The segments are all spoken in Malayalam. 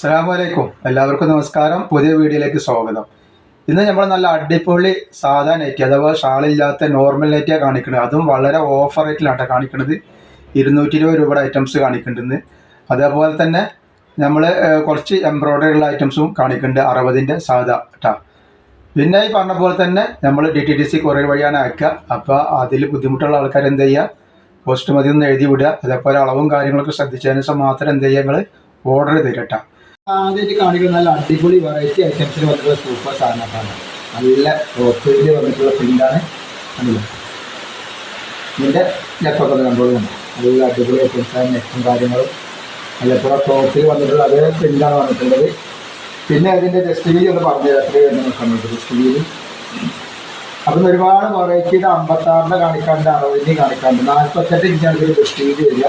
അസ്സലാമലൈക്കും. എല്ലാവർക്കും നമസ്കാരം. പുതിയ വീഡിയോയിലേക്ക് സ്വാഗതം. ഇന്ന് നമ്മൾ നല്ല അടിപൊളി സാധാ നെറ്റ് അഥവാ ഷാളില്ലാത്ത നോർമൽ നെറ്റിയാണ് കാണിക്കുന്നത്. അതും വളരെ ഓഫർ റേറ്റിലാണ് കാണിക്കുന്നത്. 220 രൂപയുടെ ഐറ്റംസ് കാണിക്കുന്നുണ്ട്. അതേപോലെ തന്നെ നമ്മൾ കുറച്ച് എംബ്രോയ്ഡറി ഉള്ള ഐറ്റംസും കാണിക്കുന്നുണ്ട് 60ൻ്റെ സാധാ കേട്ടോ. പിന്നെ ഈ പറഞ്ഞ പോലെ തന്നെ നമ്മൾ DTDC കൊറിയർ വഴിയാണ് അയക്കുക. അപ്പോൾ അതിൽ ബുദ്ധിമുട്ടുള്ള ആൾക്കാർ എന്ത് ചെയ്യുക, പോസ്റ്റ് മതി ഒന്ന് എഴുതി വിടുക. അതേപോലെ അളവും കാര്യങ്ങളൊക്കെ ശ്രദ്ധിച്ചതിന് ശേഷം മാത്രം എന്ത് ചെയ്യുക, നിങ്ങൾ ഓർഡർ തരട്ടോ. ആദ്യമായിട്ട് കാണിക്കുന്ന നല്ല അടിപൊളി വെറൈറ്റി ഐറ്റംസിൽ വന്നിട്ടുള്ള സൂപ്പർ സാധനങ്ങളാണ്. നല്ല റോട്ടിൽ വന്നിട്ടുള്ള പ്രിൻ്റാണ്. കണ്ടില്ല, ഇതിൻ്റെ നെക്കൊക്കെ കൺട്രോൾ ഉണ്ട്. നല്ല അടിപൊളി ഐറ്റംസാണ്. നെറ്റും കാര്യങ്ങളും നല്ലപ്പോൾ ടോപ്പിൽ വന്നിട്ടുള്ള അതേ പ്രിൻ്റാണ് വന്നിട്ടുള്ളത്. പിന്നെ അതിൻ്റെ ജസ്റ്റ് വീതി ഒന്ന് പറഞ്ഞു എത്ര വരുന്ന നോക്കാനുണ്ട്. ജസ്റ്റ് വീതി അപ്പം ഒരുപാട് വെറൈറ്റിയുടെ 56ൻ്റെ കാണിക്കാണ്ട്, 60ൻ്റെ കാണിക്കാണ്ട്, 48 ഇഞ്ചാണ് ഒരു ജസ്റ്റ് വീതി വരിക.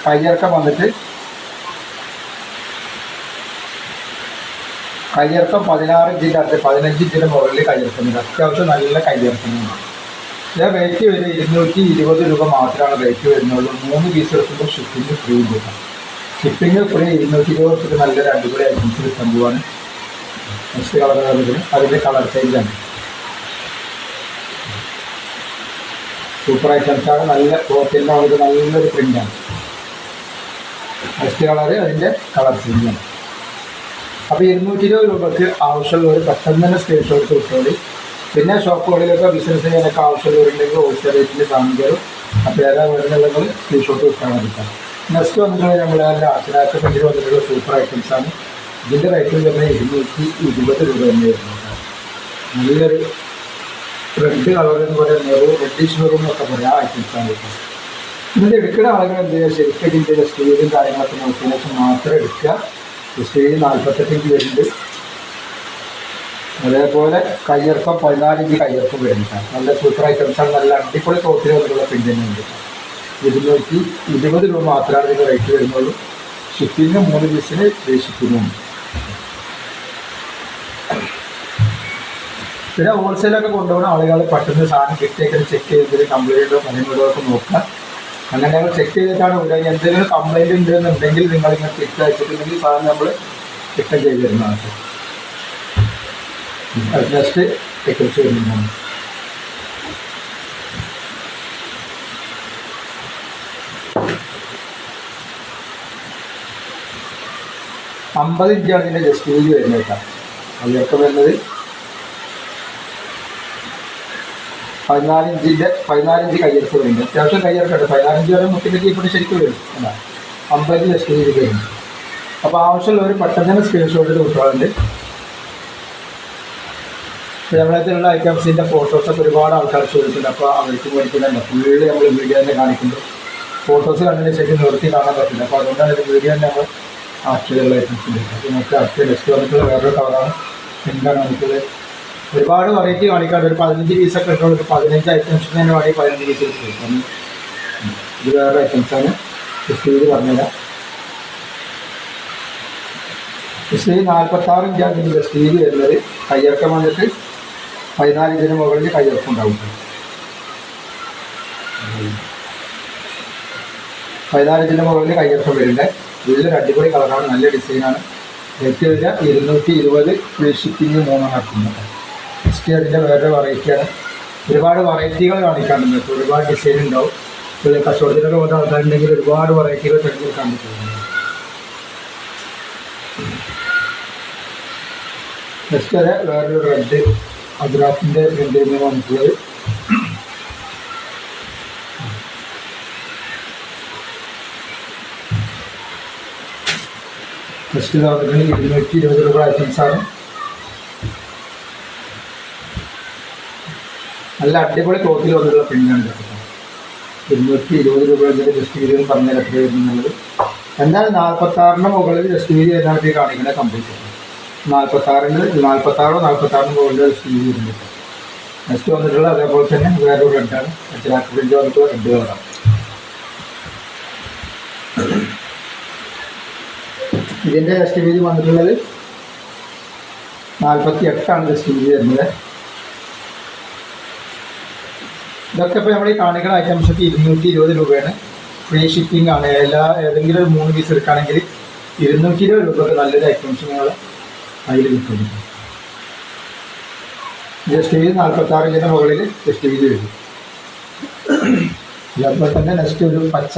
കയ്യിറക്കം വന്നിട്ട് കയ്യിറക്കം 16 ഇഞ്ചിൻ്റെ അടുത്ത് 15 ഇഞ്ചിൻ്റെ മുകളിൽ കയ്യിറക്കുന്നുണ്ട്. അത്യാവശ്യം നല്ല കയ്യിറക്കുന്നുണ്ട്. ഇതിൻ്റെ റേറ്റ് വരും 220 രൂപ മാത്രമാണ് റേറ്റ് വരുന്നുള്ളൂ. 3 പീസ് എടുക്കുമ്പോൾ ഷിപ്പിംഗ് ഫ്രീ കിട്ടും. ഷിപ്പിംഗ് ഫ്രീ 220 നല്ലൊരു അടിപൊളി ഐറ്റംസ് കിട്ടാൻ പോവാണ്. നെക്സ്റ്റ് കളർ വരുന്നത് അതിൻ്റെ കളർ ചേഞ്ചാണ്. സൂപ്പർ ഐറ്റംസാണ്. നല്ല കോട്ടൻ്റെ അവർക്ക് നല്ലൊരു പ്രിൻ്റാണ്. നെക്സ്റ്റ് കളർ അതിൻ്റെ കളർ ചേഞ്ചാണ്. അപ്പോൾ 220 രൂപയ്ക്ക് ആവശ്യമുള്ളവർ പെട്ടെന്ന് തന്നെ സ്ക്രീൻഷോട്ട് കിട്ടുള്ളൂ. പിന്നെ ഷോപ്പുകളിലൊക്കെ ബിസിനസ് ചെയ്യാനൊക്കെ ആവശ്യമുള്ളവരുണ്ടെങ്കിൽ ഹോൾസെയിൽ റേറ്റിൽ കാണിക്കാറും. അപ്പോൾ ഏതാ വരുന്നുണ്ടെങ്കിൽ സ്ക്രീൻഷോട്ട് കിട്ടാൻ വേണ്ടിയിട്ടാണ്. നെക്സ്റ്റ് വന്നിട്ടുള്ളത് നമ്മൾ ആശ്രാക്ക് പെഞ്ചിൽ വന്നിട്ടുള്ള സൂപ്പർ ഐറ്റംസാണ്. ഇതിൻ്റെ റേറ്റ് വരുന്നത് 220 രൂപ തന്നെ വരുന്നത്. നല്ലൊരു റെഡ് കളർ എന്ന് പറയുന്നത് റെഡിഷ് മെറൂൺ എന്നൊക്കെ പറയാം. ആ ഐറ്റംസാണ് കിട്ടുന്നത്. ഇതിൻ്റെ എടുക്കുന്ന ആളുകൾ എന്ത് ചെയ്യുക, ശരിക്കും ഇതിൻ്റെ സ്റ്റീലും കാര്യങ്ങളൊക്കെ നോക്കിയതിനു ശേഷം മാത്രം എടുക്കുക. സ്റ്റീൽ 48 ഇഞ്ച് വരുന്നുണ്ട്. അതേപോലെ കയ്യിറക്കം 14 ഇഞ്ച് കയ്യിറക്കം വരുന്നുണ്ട്. നല്ല സൂപ്പർ ഐറ്റംസാണ്. നല്ല അടിപൊളി തോട്ടിൽ വന്നിട്ടുള്ള പ്രിൻ്റ് തന്നെയുണ്ട്. 220 രൂപ മാത്രമാണ് ഇതിൻ്റെ റേറ്റ് വരുന്നുള്ളൂ. ഷിപ്പിങ് 3 പീസിന് ഫ്രീ ഷിപ്പിങ്ങും. പിന്നെ ഹോൾസെയിലൊക്കെ കൊണ്ടുപോകുന്ന ആളുകൾ പെട്ടെന്ന് സാധനം കിട്ടിയൊക്കെ ചെക്ക് ചെയ്തിട്ട് കംപ്ലൈൻറ്റോ കാര്യങ്ങളോ ഒക്കെ നോക്കുക. അങ്ങനെ ഞങ്ങൾ ചെക്ക് ചെയ്തിട്ടാണ് ഇവിടെ എന്തെങ്കിലും കംപ്ലൈൻറ്റ് ഉണ്ടെന്നുണ്ടെങ്കിൽ നിങ്ങളിങ്ങനെ കിറ്റ് അയച്ചിട്ടുണ്ടെങ്കിൽ സാധനം നമ്മൾ റിട്ടേൺ ചെയ്ത് തരുന്നതാണ്. അത് ജസ്റ്റ് ടിക്കറ്റ്സ് വരുന്നതാണ്. അമ്പത് ഇഞ്ചാണ് ഇതിൻ്റെ ജസ്റ്റ് വീതി വരുന്നത് കേട്ടോ. അതിലൊക്കെ വരുന്നത് 14 ഇഞ്ച് കയ്യിറക്ക് വരുന്നുണ്ട്. അത്യാവശ്യം കയ്യിറക്കുണ്ട്. 14 ഇഞ്ച് വരെ മുട്ടിൻ്റെ കീപ്പിട്ട് ശരിക്കും വരും. അല്ല 50 ജസ്റ്റ് വീതി വരുന്നു. അപ്പോൾ ആവശ്യമുള്ളവർ പെട്ടെന്ന് തന്നെ സ്ക്രീൻഷോട്ടിൽ കിട്ടാറുണ്ട്. നമ്മളതിലുള്ള ഐറ്റംസിൻ്റെ ഫോട്ടോസൊക്കെ ഒരുപാട് ആൾക്കാർ ചോദിച്ചിട്ടുണ്ട്. അപ്പോൾ അവർക്ക് മേടിക്കുന്നുണ്ട്. ഫുള്ള് നമ്മൾ വീഡിയോ തന്നെ കാണിക്കുന്നുണ്ട്. ഫോട്ടോസ് കണ്ടതിന് ശരിക്കും നിർത്തി കാണാൻ പറ്റില്ല. അപ്പോൾ അതുകൊണ്ടാണ് ഇത് വീഡിയോ തന്നെ നമ്മൾ ആക്കിയുള്ള ഐറ്റംസിൻ്റെ. അപ്പോൾ നമുക്ക് അടുത്ത നെക്സ്റ്റ് വന്നിട്ടുള്ള വേറൊരു കളറാണ്. എന്താണ് നമുക്കുള്ളത് ഒരുപാട് വെറൈറ്റി കാണിക്കാണ്ട്. ഒരു 15 പീസൊക്കെ ഇട്ടുള്ള 15 ഐറ്റംസിന് തന്നെ വേണമെങ്കിൽ 15 പീസ് കിട്ടും. ഇത് വേറെ ഐറ്റംസാണ്. ജസ്റ്റ് ഇത് പറഞ്ഞുതരാം. ജസ്റ്റ് 46 ഇഞ്ചാണ് ഇതിൻ്റെ ജസ്റ്റ് വീതി വരുന്നത്. കയ്യിറക്കം വന്നിട്ട് 14 ഇഞ്ചിന് മുകളിൽ കയ്യിറക്കം ഉണ്ടാവും. 14 ഇഞ്ചിന് മുകളിൽ കയ്യിറക്കം വരുന്നുണ്ട്. ഇതിലൊരു അടിപൊളി കളറാണ്. നല്ല ഡിസൈനാണ്. റേറ്റ് വരിക 220. ഫ്രീ ഷിപ്പിംഗ് 3 നടക്കുന്നുണ്ട്. നെക്സ്റ്റ് അതിൻ്റെ വേറെ വെറൈറ്റിയാണ്. ഒരുപാട് വെറൈറ്റികൾ കാണിക്കാറുണ്ട്. ഒരുപാട് ഡിസൈൻ ഉണ്ടാവും. കച്ചവടത്തിലൊക്കെ പോകുന്ന ആൾക്കാരുണ്ടെങ്കിൽ ഒരുപാട് വെറൈറ്റികൾ തിരഞ്ഞെടുക്കാൻ പറ്റുന്നുണ്ട്. നെക്സ്റ്റ് വരെ വേറൊരു റെഡ് അദ്രാക്കിൻ്റെ പ്രിൻ്റ് നിന്ന് വന്നിട്ടുള്ളത്. നെക്സ്റ്റ് വന്നിട്ടുണ്ടെങ്കിൽ 220 രൂപ ഐറ്റംസാണ്. നല്ല അടിപൊളി ക്ലോത്തിൽ വന്നിട്ടുള്ള പ്രിൻ്റാണ് കേട്ടോ. 220 രൂപ ഇതിൻ്റെ ജസ്റ്റ് വീതി പറഞ്ഞാൽ എത്ര വരുന്നുള്ളത്. എന്തായാലും 46ൻ്റെ മുകളിൽ ജസ്റ്റ് വീതി ഏതാണ് ഇത് കാണിക്കുന്നത് കംപ്ലീറ്റ്. 46 മുകളിൽ ജസ്റ്റ് വീതി വരുന്നുണ്ട്. നെക്സ്റ്റ് വന്നിട്ടുള്ള അതേപോലെ തന്നെ വേറൊരു റെഡാണ്. അച്ഛനാക്ക് പ്രിൻ്റ് വന്നിട്ടുള്ള റെഡ് കളറാണ്. ഇതിൻ്റെ ജസ്റ്റ് വീതി വന്നിട്ടുള്ളത് 48 ജസ്റ്റ് വീതി വരുന്നത്. ഇതൊക്കെ ഇപ്പോൾ നമ്മൾ ഈ കാണിക്കുന്ന ഐറ്റംസൊക്കെ 220 രൂപയാണ്. ഫ്രീ ഷിപ്പിംഗ് ആണ്. ഏതെങ്കിലും ഒരു 3 പീസ് എടുക്കുകയാണെങ്കിൽ 220 രൂപക്ക് നല്ലൊരു ഐറ്റംസ് നിങ്ങൾ അതിൽ കിട്ടുന്നു. ജസ്റ്റ് വീതി 46 ഇഞ്ചിൻ്റെ മുകളിൽ ജസ്റ്റ് വീതി വരും. അതുപോലെ തന്നെ നെക്സ്റ്റ് ഒരു പച്ച,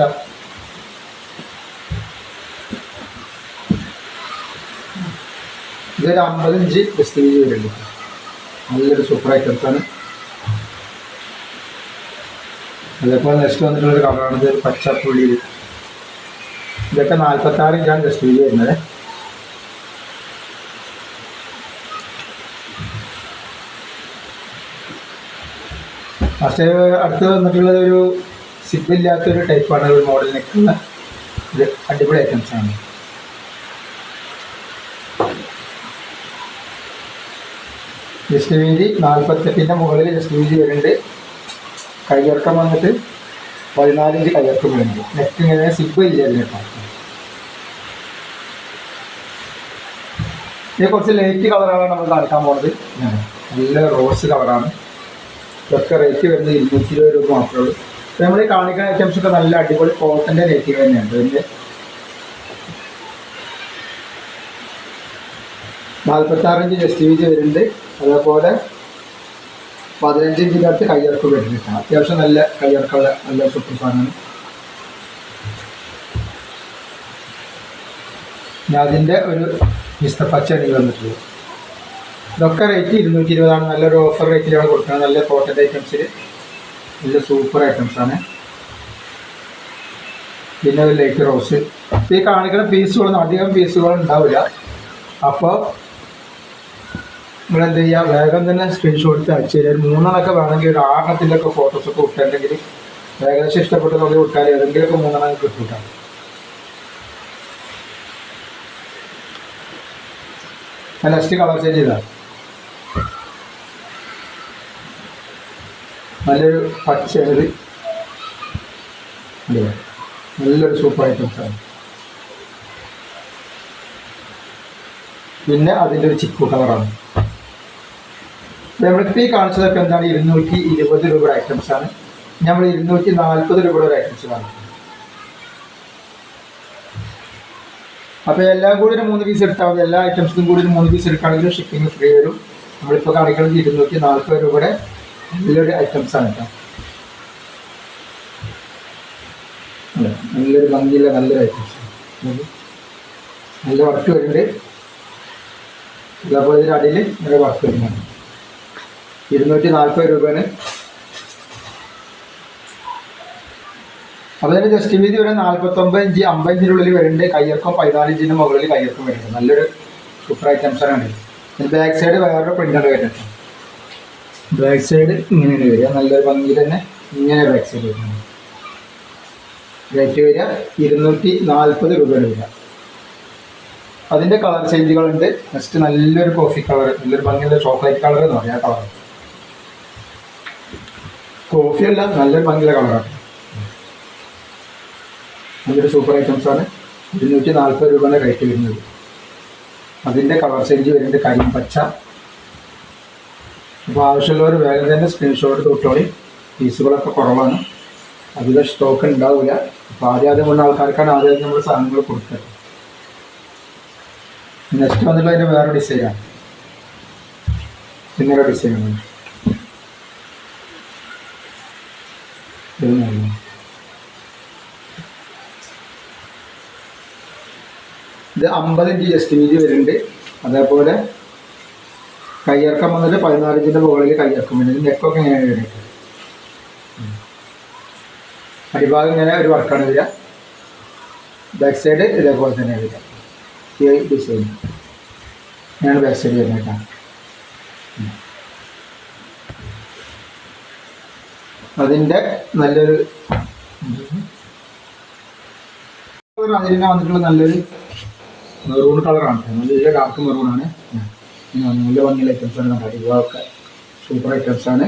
ഇതൊരു 50 ഇഞ്ച് ജസ്റ്റ് വീതി വരുന്നുണ്ട്. നല്ലൊരു സൂപ്പർ ഐറ്റംസാണ്. അതേപോലെ നെക്സ്റ്റ് വന്നിട്ടുള്ളൊരു കളറാണ് ഇത് പച്ച പുള്ളിയിൽ. ഇതൊക്കെ 46 ഇഞ്ചാണ് ജസ്റ്റ് വീതി വരുന്നത്. പക്ഷേ അടുത്ത് വന്നിട്ടുള്ളത് ഒരു സിബില്ലാത്തൊരു ടൈപ്പാണ്, ഒരു മോഡലിനൊക്കെയുള്ള ഇത് അടിപൊളി ഐറ്റംസാണ്. ജസ്റ്റ് വീതി 48 മുകളിൽ ജസ്റ്റ് വീതി വരുന്നുണ്ട്. കയ്യിറക്കം വന്നിട്ട് 14 ഇഞ്ച് കയ്യിറക്കം വരുന്നുണ്ട്. നെറ്റ് ഇങ്ങനെ സിബ് ഇല്ല ഇതിനേക്കാൾ. ഇത് കുറച്ച് ലൈറ്റ് കളറാണ് നമ്മൾ കാണിക്കാൻ പോകുന്നത്. നല്ല റോസ് കളറാണ്. ഇതൊക്കെ റേറ്റ് വരുന്നത് 220 രൂപ മാത്രമേ ഉള്ളൂ. അപ്പോൾ നമ്മൾ ഈ കാണിക്കുന്ന ഐറ്റംസൊക്കെ നല്ല അടിപൊളി കോട്ടൻ്റെ റേറ്റുകൾ തന്നെയാണ്. ഇതിൻ്റെ 46 ഇഞ്ച് ജസ്റ്റ് വീതി വരുന്നുണ്ട്. അതേപോലെ 15 ഇഞ്ചിൻ്റെ അടുത്ത് കയ്യിറക്ക് വരുന്നുണ്ട്. അത്യാവശ്യം നല്ല കയ്യിറക്കുള്ള നല്ല സൂപ്പർ സാധനമാണ്. ഞാൻ അതിൻ്റെ ഒരു മിസ്റ്റർ പച്ചയാണ് ഈ വന്നിട്ടുള്ളത്. ഇതൊക്കെ റേറ്റ് 220 നല്ലൊരു ഓഫർ റേറ്റിലാണ് കൊടുക്കുന്നത്. നല്ല കോട്ടൻ്റെ ഐറ്റംസിൽ നല്ല സൂപ്പർ ഐറ്റംസാണ്. പിന്നെ ഒരു ലൈറ്റ് റോസ്. ഈ കാണിക്കുന്ന പീസുകളൊന്നും അധികം പീസുകൾ ഉണ്ടാവില്ല. അപ്പോൾ നിങ്ങളെന്ത് ചെയ്യുക, വേഗം തന്നെ സ്ക്രീൻഷോട്ട് അയച്ചു തരിക. ഒരു 3 വേണമെങ്കിൽ ഒരു 6 ഫോട്ടോസൊക്കെ വിട്ടുണ്ടെങ്കിൽ ഏകദേശം ഇഷ്ടപ്പെട്ട പോലെ വിട്ടാൽ ഏതെങ്കിലുമൊക്കെ 3 കിട്ടും. നെക്സ്റ്റ് കളർ ചേഞ്ച് ചെയ്താൽ നല്ലൊരു പച്ചയത്, നല്ലൊരു സൂപ്പർ ഐറ്റംസാണ്. പിന്നെ അതിൻ്റെ ഒരു ചിക്കു കളറാണ്. നമ്മളിപ്പോൾ ഈ കാണിച്ചതൊക്കെ എന്താണ് 220 രൂപയുടെ ഐറ്റംസാണ്. നമ്മൾ 240 രൂപയുടെ ഒരു ഐറ്റംസ് കാണിക്കും. അപ്പോൾ എല്ലാം കൂടി ഒരു 3 പീസ് എടുത്താൽ മതി. എല്ലാ ഐറ്റംസിനും കൂടി ഒരു 3 പീസ് എടുക്കുകയാണെങ്കിലും ഷിപ്പിംഗ് ഫ്രീ വരും. നമ്മളിപ്പോൾ കാണിക്കുന്നത് 240 രൂപയുടെ നല്ലൊരു ഐറ്റംസാണ് കേട്ടോ. നല്ലൊരു ഭംഗിയുള്ള നല്ലൊരു ഐറ്റംസാണ്. നല്ല വർക്ക് വരുന്നുണ്ട്. അതേപോലെ ഇതിൻ്റെ അടിയിൽ നല്ല വർക്ക് വരുന്നുണ്ട്. 240 രൂപയാണ്. അപ്പോൾ അതിന് ജസ്റ്റ് വീതി വരെ 49 ഇഞ്ച് 50 ഇഞ്ചിനുള്ളിൽ വരുന്നുണ്ട്. കയ്യിറക്കം 14 ഇഞ്ചിന് മുകളിൽ കയ്യിറക്കം വരുന്നുണ്ട്. നല്ലൊരു സൂപ്പർ ഐറ്റംസാണ്. ഇതിന് ബാക്ക് സൈഡ് വേറൊരു പ്രിൻ്റാണ് വരുന്നത്. ബാക്ക് സൈഡ് ഇങ്ങനെയാണ് വരിക. നല്ലൊരു ഭംഗി തന്നെ ഇങ്ങനെ ബാക്ക് സൈഡ് വരുന്നത്. റേറ്റ് വരിക 240 രൂപയാണ് വരിക. അതിൻ്റെ കളർ ചേഞ്ചുകളുണ്ട്. നെക്സ്റ്റ് നല്ലൊരു കോഫി കളർ, നല്ലൊരു ഭംഗിയുള്ള ചോക്ലേറ്റ് കളർ എന്ന് പറയാം. ആ കളർ കോഫിയല്ല, നല്ലൊരു ഭംഗിയുള്ള കളറാണ്. നല്ലൊരു സൂപ്പർ ഐറ്റംസാണ്. 240 രൂപയാണ് റേറ്റ് വരുന്നത്. അതിൻ്റെ കളർ ചേഞ്ച് വരുന്നുണ്ട് കരിമ്പച്ച. അപ്പോൾ ആവശ്യമുള്ളവർ വേഗം തന്നെ സ്ക്രീൻഷോട്ട് തൊട്ടോളി. പീസുകളൊക്കെ കുറവാണ്, അധികം സ്റ്റോക്ക് ഉണ്ടാവില്ല. അപ്പോൾ ആദ്യം വന്ന ആൾക്കാർക്കാണ് ആദ്യം നമ്മൾ സാധനങ്ങൾ കൊടുത്തത്. നെക്സ്റ്റ് വന്നിട്ട് അതിൻ്റെ വേറെ ഡിസൈനാണ്. ഇങ്ങനെ ഡിസൈനാണ്. ഇത് 50 ഇഞ്ച് ജസ്റ്റ് വീതി വരുന്നുണ്ട്. അതേപോലെ കയ്യിറക്കം വന്നിട്ട് 14 ഇഞ്ചിൻ്റെ മുകളിൽ കയ്യിറക്കം വരുന്നുണ്ട്. നെക്കൊക്കെ ഇങ്ങനെ വരുന്നുണ്ട്. അടിഭാഗം ഇങ്ങനെ ഒരു വർക്കാണ് വരിക. ബാക്ക് സൈഡ് ഇതേപോലെ തന്നെ വരിക. ഈ ഡിസൈൻ ഇങ്ങനെയാണ് ബാക്ക് സൈഡ് വരുന്നത് കേട്ടോ. അതിൻ്റെ നല്ലൊരു അതിന് വന്നിട്ടുള്ള നല്ലൊരു മെറൂൺ കളറാണ്. നല്ല ഡാർക്ക് മെറൂണാണ്. നല്ല ഭംഗിയുള്ള ഐറ്റംസാണ്. അടിഭാഗമൊക്കെ സൂപ്പർ ഐറ്റംസാണ്.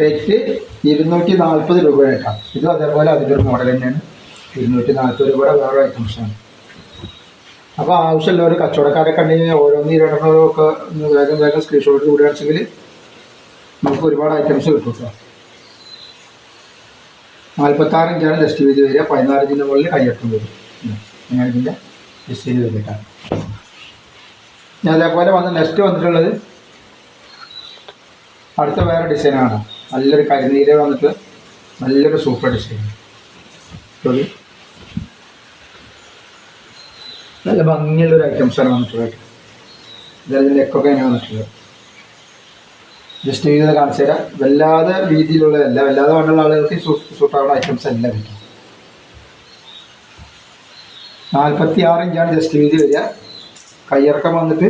റേറ്റ് 240 രൂപയായിട്ടാണ്. ഇതും അതേപോലെ അതിൻ്റെ ഒരു മോഡൽ തന്നെയാണ്. 240 രൂപയുടെ വേറെ ഐറ്റംസാണ്. അപ്പോൾ ആവശ്യമുള്ളവർ കച്ചവടക്കാരൊക്കെ ഉണ്ടെങ്കിൽ ഓരോന്ന് 2 ഒക്കെ വേഗം വേഗം സ്ക്രീൻഷോട്ട് കൂടുകയാണെങ്കിൽ നമുക്ക് ഒരുപാട് ഐറ്റംസ് കിട്ടും കേട്ടോ. 46 ഇഞ്ചാണ് ജസ്റ്റ് വീതി വരിക. 14 ഇഞ്ചിൻ്റെ മുകളിൽ കയ്യറ്റം വരും. അങ്ങനെ ഇതിൻ്റെ ഡിസൈൻ വരിട്ടാണ്. ഇനി അതേപോലെ നെക്സ്റ്റ് വന്നിട്ടുള്ളത് അടുത്ത വേറെ ഡിസൈനാണ്. നല്ലൊരു കരിനീല വന്നിട്ട് നല്ലൊരു സൂപ്പർ ഡിസൈൻ. നല്ല ഭംഗിയുള്ളൊരു ഐറ്റംസാണ് വന്നിട്ടുള്ളത്. ഇതായത് നെക്കൊക്കെ അങ്ങനെ വന്നിട്ടുള്ളത്. ജസ്റ്റ് വീതി കാണിച്ചു തരാം. വല്ലാതെ രീതിയിലുള്ളതല്ല, വല്ലാതെ വേണ്ടുള്ള ആളുകൾക്ക് സൂട്ടാവുന്ന ഐറ്റംസ് എല്ലാം കിട്ടും. 46 ഇഞ്ചാണ് ജസ്റ്റ് വീതി വരിക. കയ്യിറക്കം വന്നിട്ട്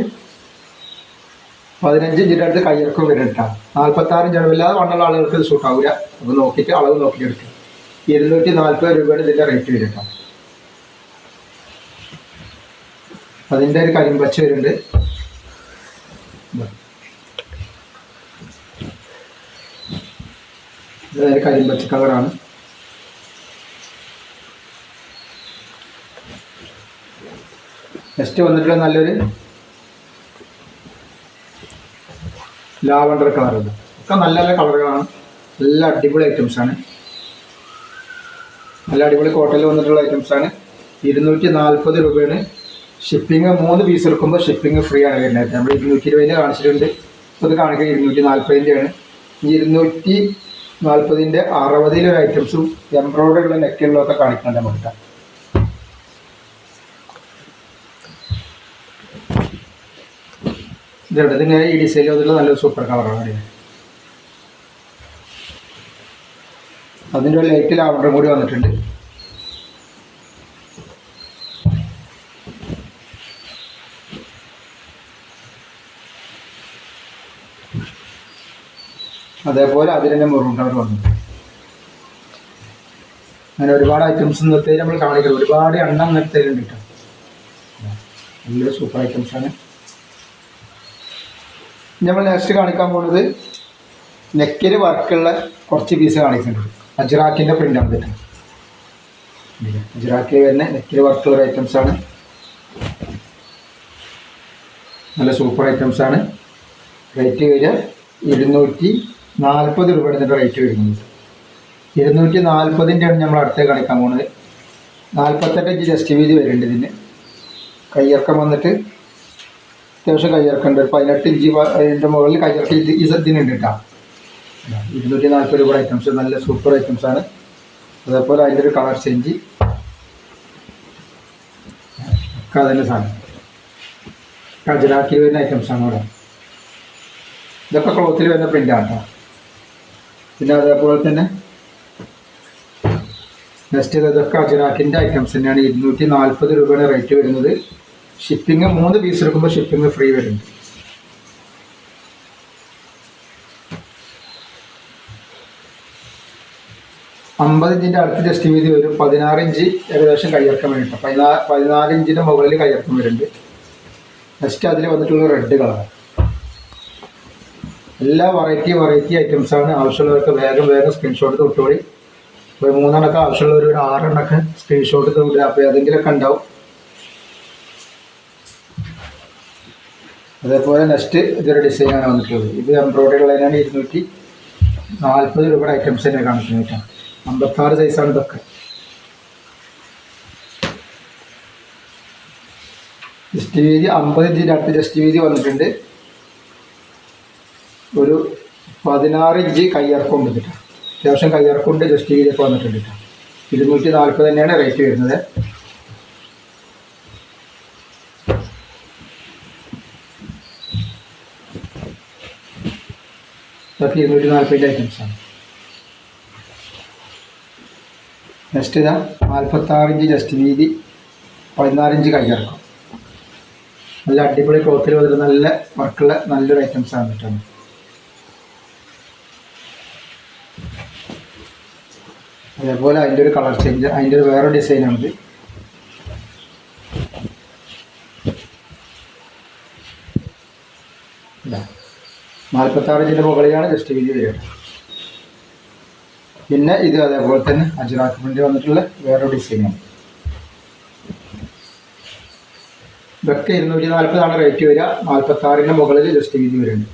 15 ഇഞ്ചിൻ്റെ അടുത്ത് കയ്യിറക്കം വരും കേട്ടോ. 46 ഇഞ്ചാണ്. വല്ലാതെ വേണ്ടുള്ള ആളുകൾക്ക് ഇത് സൂട്ടാവില്ല. അപ്പോൾ നോക്കിയിട്ട് അളവ് നോക്കിയിട്ട് എടുക്കുക. 240 രൂപയാണ് ഇതിൻ്റെ റേറ്റ് വരും കേട്ടോ. അതിൻ്റെ ഒരു കരിമ്പച്ച വരുന്നുണ്ട്. ഇതൊരു കരിമ്പച്ച കളറാണ്. നെക്സ്റ്റ് വന്നിട്ടുള്ള നല്ലൊരു ലാവണ്ടർ കളറുണ്ട്. ഒക്കെ നല്ല നല്ല കളറുകളാണ്. നല്ല അടിപൊളി ഐറ്റംസാണ്. നല്ല അടിപൊളി കോട്ടയിൽ വന്നിട്ടുള്ള ഐറ്റംസാണ്. 240 രൂപയാണ്. ഷിപ്പിംഗ് 3 പീസ് എടുക്കുമ്പോൾ ഷിപ്പിംഗ് ഫ്രീ ആണ് വരുന്നത്. നമ്മൾ 220 കാണിച്ചിട്ടുണ്ട്. അത് കാണിക്കുക 240-ൻ്റെയാണ്. 240-ൻ്റെ 60-ലൊരു ഐറ്റംസും എംബ്രോയിഡറിയുള്ള നെക്കുകളൊക്കെ കാണിക്കുന്നുണ്ട് നമുക്ക്. ഇതെവിടെ ഇങ്ങനെ ഈ ഡിസൈൻ വന്നിട്ടുള്ള നല്ലൊരു സൂപ്പർ കളറാണ്. അതിൻ്റെ ഒരു ലൈറ്റ് ലാവണ്ടറും കൂടി വന്നിട്ടുണ്ട്. അതേപോലെ അതിൽ തന്നെ മെറൂൺ കളർ വന്നു. അങ്ങനെ ഒരുപാട് ഐറ്റംസ് നിർത്തി നമ്മൾ കാണിക്കുന്നത്. ഒരുപാട് എണ്ണം നിർത്തലുണ്ട് കേട്ടോ. നല്ലൊരു സൂപ്പർ ഐറ്റംസാണ്. നമ്മൾ നെക്സ്റ്റ് കാണിക്കാൻ പോകുന്നത് നെക്കിൽ വർക്കുള്ള കുറച്ച് പീസ് കാണിക്കുന്നുണ്ട്. അജ്രാക്കിൻ്റെ പ്രിൻ്റ് ആണ് കേട്ടോ. അജ്രാക്കിൽ വരുന്ന നെക്കിൽ വർക്കുള്ള ഐറ്റംസാണ്. നല്ല സൂപ്പർ ഐറ്റംസാണ്. റേറ്റ് വരിക 240 രൂപയാണ് ഇതിൻ്റെ റേറ്റ് വരുന്നത്. 240-ൻ്റെയാണ് നമ്മൾ അടുത്ത് കാണിക്കാൻ പോകുന്നത്. 48 ഇഞ്ച് ജസ്റ്റ് വീതി വരുന്നുണ്ട് ഇതിന്. കയ്യിറക്കം വന്നിട്ട് അത്യാവശ്യം കയ്യിറക്കുന്നുണ്ട്. 18 ഇഞ്ച് അതിൻ്റെ മുകളിൽ കയ്യിറക്കം ഇതിനുണ്ട് കേട്ടോ. 240 രൂപ ഐറ്റംസ് നല്ല സൂപ്പർ ഐറ്റംസാണ്. അതേപോലെ അതിൻ്റെ ഒരു കളർ ചേഞ്ച് ഒക്കെ അതിൻ്റെ സാധനം കജറാക്കി വരുന്ന ഐറ്റംസാണ് ഇവിടെ. ഇതൊക്കെ ക്ലോത്തിൽ വരുന്ന പ്രിൻ്റാണ് കേട്ടോ. പിന്നെ അതേപോലെ തന്നെ നെക്സ്റ്റ് ഇതൊക്കെ അജറാക്കിൻ്റെ ഐറ്റംസ് തന്നെയാണ്. 240 രൂപയാണ് റേറ്റ് വരുന്നത്. ഷിപ്പിംഗ് 3 പീസ് എടുക്കുമ്പോൾ ഷിപ്പിംഗ് ഫ്രീ വരുന്നുണ്ട്. അമ്പത് ഇഞ്ചിൻ്റെ അടുത്ത് ജസ്റ്റ് വീതി വരും. 16 ഇഞ്ച് ഏകദേശം കയ്യിറക്കം വേണ്ടിയിട്ട് 14 ഇഞ്ചിൻ്റെ മുകളിൽ കയ്യിറക്കം വരുന്നുണ്ട്. നെക്സ്റ്റ് അതിൽ വന്നിട്ടുള്ള റെഡ് കളർ. എല്ലാ വെറൈറ്റി ഐറ്റംസാണ്. ആവശ്യമുള്ളവർക്ക് വേഗം സ്ക്രീൻഷോട്ട് തൊട്ടുപോയി. ഇപ്പോൾ 3 എണ്ണമൊക്കെ ആവശ്യമുള്ളവർ ഒരു 6 എണ്ണമൊക്കെ സ്ക്രീൻഷോട്ട് തൊട്ടുക. അപ്പോൾ ഏതെങ്കിലുമൊക്കെ ഉണ്ടാവും. അതേപോലെ നെക്സ്റ്റ് ഇതൊരു ഡിസൈനാണ് വന്നിട്ടുള്ളത്. ഇത് എംബ്രോയിഡറി ഉള്ളതിനാണ് 240 രൂപയുടെ ഐറ്റംസ് തന്നെ കാണിക്കുന്നത് കേട്ടോ. 56 സൈസാണ് ഇതൊക്കെ. ജസ്റ്റ് വീതി 50 ഇഞ്ചിൻ്റെ അടുത്ത് ജസ്റ്റ് വീതി വന്നിട്ടുണ്ട്. ഒരു 16 ഇഞ്ച് കയ്യിറക്കം ഉണ്ട് കേട്ടോ. അത്യാവശ്യം കയ്യിറക്കം ജസ്റ്റ് വീതിയൊക്കെ വന്നിട്ടുണ്ട് കേട്ടോ. 240 തന്നെയാണ് റേറ്റ് വരുന്നത്. ഇതൊക്കെ 240 ഐറ്റംസാണ്. നെക്സ്റ്റ് ഇതാ 46 ഇഞ്ച് ജസ്റ്റ് വീതി 14 ഇഞ്ച് കയ്യിറക്കും. നല്ല അടിപൊളി ക്ലോത്തിൽ വന്നിട്ട് നല്ല വർക്കുള്ള നല്ലൊരു ഐറ്റംസാണ് കേട്ടോ. അതേപോലെ അതിൻ്റെ ഒരു കളർ ചേഞ്ച്, അതിൻ്റെ ഒരു വേറെ ഡിസൈനാണിത്. ഇല്ല 46 ഇഞ്ചിൻ്റെ മുകളിലാണ് ജസ്റ്റ് വീതി വരിക. പിന്നെ ഇത് അതേപോലെ തന്നെ അജ്രാക്ക് പ്രിൻ്റ് വന്നിട്ടുള്ള വേറെ ഡിസൈനാണ്. ഇതൊക്കെ 240 റേറ്റ് വരിക. 46-ൻ്റെ മുകളിൽ ജസ്റ്റ് വീതി വരുന്നുണ്ട്.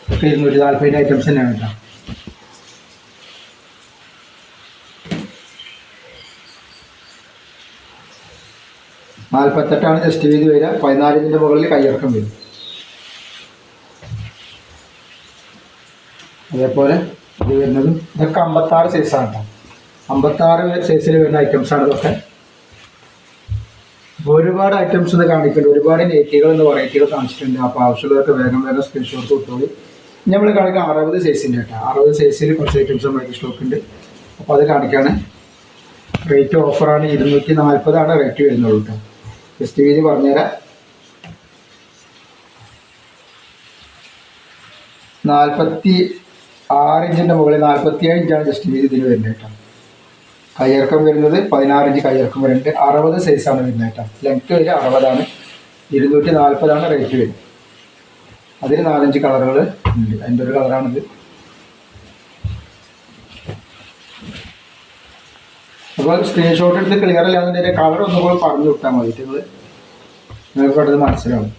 ഇതൊക്കെ 240 ഐറ്റംസ് തന്നെയാണ് കേട്ടോ. 48 ചെസ്റ്റ് വീതി വരിക. 14 ഇഞ്ചിൻ്റെ മുകളിൽ കയ്യിറക്കം വരും. അതേപോലെ ഇത് വരുന്നതും ഇതൊക്കെ 56 സൈസാണ് കേട്ടോ. 56 സൈസിൽ വരുന്ന ഐറ്റംസാണ് ഇതൊക്കെ. ഒരുപാട് ഐറ്റംസ് ഇത് കാണിക്കുന്നുണ്ട്. ഒരുപാട് നെറ്റികൾ വെറൈറ്റികൾ കാണിച്ചിട്ടുണ്ട്. അപ്പോൾ ആവശ്യമുള്ളവർക്ക് വേഗം സ്ക്രീൻഷോട്ട് കൊടുത്തോളൂ. നമ്മൾ കാണിക്കുക 60 സൈസിൻ്റെ കേട്ടോ. 60 സൈസിൽ കുറച്ച് ഐറ്റംസ് നമുക്ക് സ്റ്റോക്ക് ഉണ്ട്. അപ്പോൾ അത് കാണിക്കുകയാണ്. റേറ്റ് ഓഫറാണ്. 240 റേറ്റ് വരുന്നുള്ളൂ കേട്ടോ. ജസ്റ്റ് വീതി പറഞ്ഞുതരാം. 46 ഇഞ്ചിൻ്റെ മുകളിൽ 47 ഇഞ്ചാണ് ജസ്റ്റ് വീതി ഇതിന് വരുന്നത് കേട്ടോ. കയ്യിറക്കം വരുന്നത് 16 ഇഞ്ച് കയ്യിറക്കം വരുന്നുണ്ട്. 60 സൈസാണ് വരുന്നത് കേട്ടോ. ലെങ്ത്ത് വരിക 60. 240 റേറ്റ് വരും. അതിൽ 4-5 കളറുകൾ ഉണ്ട്. അതിൻ്റെ ഒരു കളറാണിത്. അപ്പോൾ സ്ക്രീൻഷോട്ട് എടുത്ത് ക്ലിയർ അല്ലാതെ കളർ ഒന്നുകൂടെ പറഞ്ഞു വിട്ടാൽ മതി. നിങ്ങൾക്ക് പെട്ടെന്ന് മനസ്സിലാവും.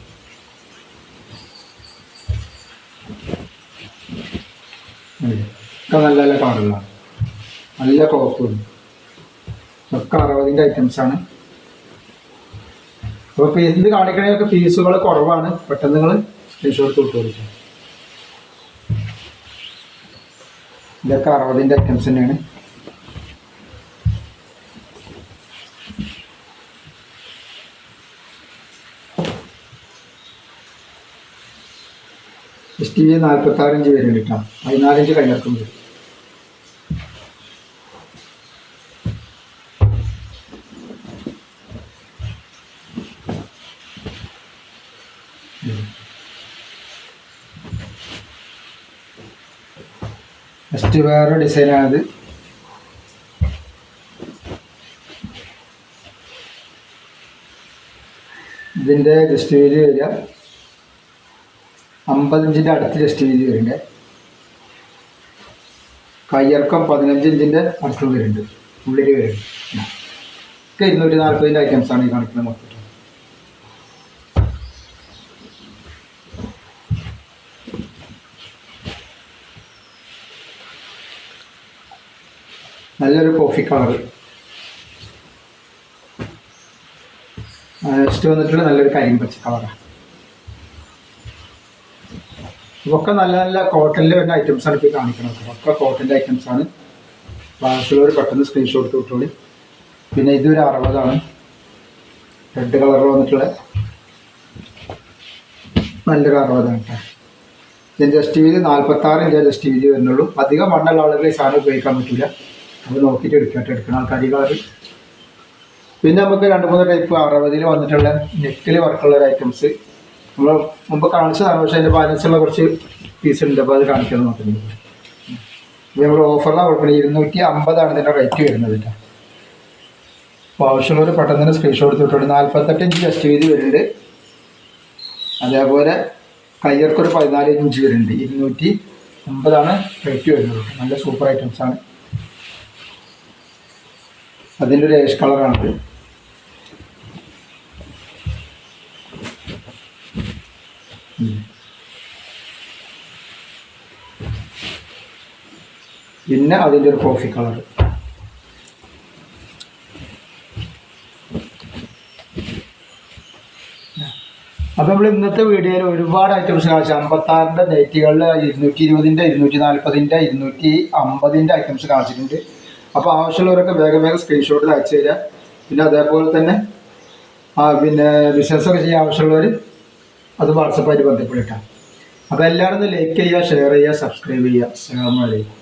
ഒക്കെ നല്ല നല്ല കളറുകളാണ്. നല്ല ക്ലോത്തും ഒക്കെ 60ൻ്റെ ഐറ്റംസാണ്. അപ്പോൾ ഇത് കാണിക്കണതൊക്കെ പീസുകൾ കുറവാണ്. പെട്ടെന്ന് നിങ്ങൾ സ്ക്രീൻഷോട്ട് വിട്ടു കൊടുക്കും. ഇതൊക്കെ 60ൻ്റെ ഐറ്റംസ് തന്നെയാണ്. ജസ്റ്റ് 46 ഇഞ്ച് വരുന്നുണ്ട് കേട്ടോ. 14 ഇഞ്ച് കയ്യിറക്കം വരും. നെക്സ്റ്റ് വേറെ ഡിസൈനാണിത്. ഇതിൻ്റെ ജസ്റ്റ് വീതി വരിക 50 ഇഞ്ചിൻ്റെ അടുത്ത് ജസ്റ്റ് വീതി വരുന്നുണ്ട്. കയ്യിറക്കം 15 ഇഞ്ചിൻ്റെ അടുത്ത് വരുന്നുണ്ട്. ഉള്ളിൽ വരുന്നുണ്ട്. ഒക്കെ 240ൻ്റെ ഐറ്റംസാണ് ഈ കാണിക്കുന്നത് മൊത്തം. നല്ലൊരു കോഫി കളർ. നെക്സ്റ്റ് വന്നിട്ടുള്ള നല്ലൊരു കരിമ്പച്ച കളറാണ്. ഇതൊക്കെ നല്ല നല്ല കോട്ടണിൽ വരുന്ന ഐറ്റംസാണ് ഇപ്പോൾ കാണിക്കുന്നത്. ഒക്കെ കോട്ടൻ്റെ ഐറ്റംസാണ്. ആവശ്യമുള്ളവർ പെട്ടെന്ന് സ്ക്രീൻഷോട്ട് കിട്ടുള്ളൂ. പിന്നെ ഇതൊരു 60 റെഡ് കളറിൽ വന്നിട്ടുള്ള നല്ലൊരു 60 കേട്ടോ. ഇതിൻ്റെ ജസ്റ്റ് വീതി 46 ഇഞ്ച് ജസ്റ്റ് വീതി വരുന്നുള്ളൂ. അധികം മണ്ണുള്ള ആളുകൾ ഈ സാധനം ഉപയോഗിക്കാൻ പറ്റില്ല. അത് നോക്കിയിട്ട് എടുക്കണം ആൾക്കാർ ഈ കളർ. പിന്നെ നമുക്ക് 2-3 ടൈപ്പ് 60ൽ വന്നിട്ടുള്ള നെക്കിൽ വർക്കുള്ള ഒരു ഐറ്റംസ് നമ്മൾ മുമ്പ് കാണിച്ചതാണ്. പക്ഷേ അതിൻ്റെ ബാലൻസുള്ള കുറച്ച് പീസ് ഉണ്ട്. അപ്പോൾ അത് കാണിക്കാൻ നോക്കുന്നുണ്ട്. ഇത് നമ്മൾ ഓഫറിലാണ് കൊടുക്കുന്നത്. 250 ഇതിൻ്റെ റേറ്റ് വരുന്നത് കേട്ടോ. അപ്പോൾ ആവശ്യമുള്ളവർ പെട്ടെന്ന് തന്നെ സ്ക്രീൻഷോട്ട് എടുത്തിട്ടുണ്ട്. 48 ഇഞ്ച് ജസ്റ്റ് വീതി വരുന്നുണ്ട്. അതേപോലെ കയ്യിറക്കൊരു 14 ഇഞ്ച് വരുന്നുണ്ട്. 250 റേറ്റ് വരുന്നത്. നല്ല സൂപ്പർ ഐറ്റംസാണ്. അതിൻ്റെ ഒരു ഏഷ് കളറാണിത്. പിന്നെ അതിൻ്റെ ഒരു കോഫി കളർ. അപ്പോൾ നമ്മൾ ഇന്നത്തെ വീഡിയോയിൽ ഒരുപാട് ഐറ്റംസ് കാണിച്ചു. 56ൻ്റെ നെറ്റുകളിൽ 220ൻ്റെ 240ൻ്റെ 250ൻ്റെ ഐറ്റംസ് കാണിച്ചിട്ടുണ്ട്. അപ്പോൾ ആവശ്യമുള്ളവരൊക്കെ വേഗം സ്ക്രീൻഷോട്ട് അയച്ചു തരിക. പിന്നെ അതേപോലെ തന്നെ പിന്നെ ബിസിനസ്സൊക്കെ ചെയ്യാൻ ആവശ്യമുള്ളവർ അത് വാട്സപ്പായിട്ട് ബന്ധപ്പെട്ടാൽ. അപ്പോൾ എല്ലാവരും ലൈക്ക് ചെയ്യുക, ഷെയർ ചെയ്യുക, സബ്സ്ക്രൈബ് ചെയ്യുക. അസ്സലാമു അലൈക്കും.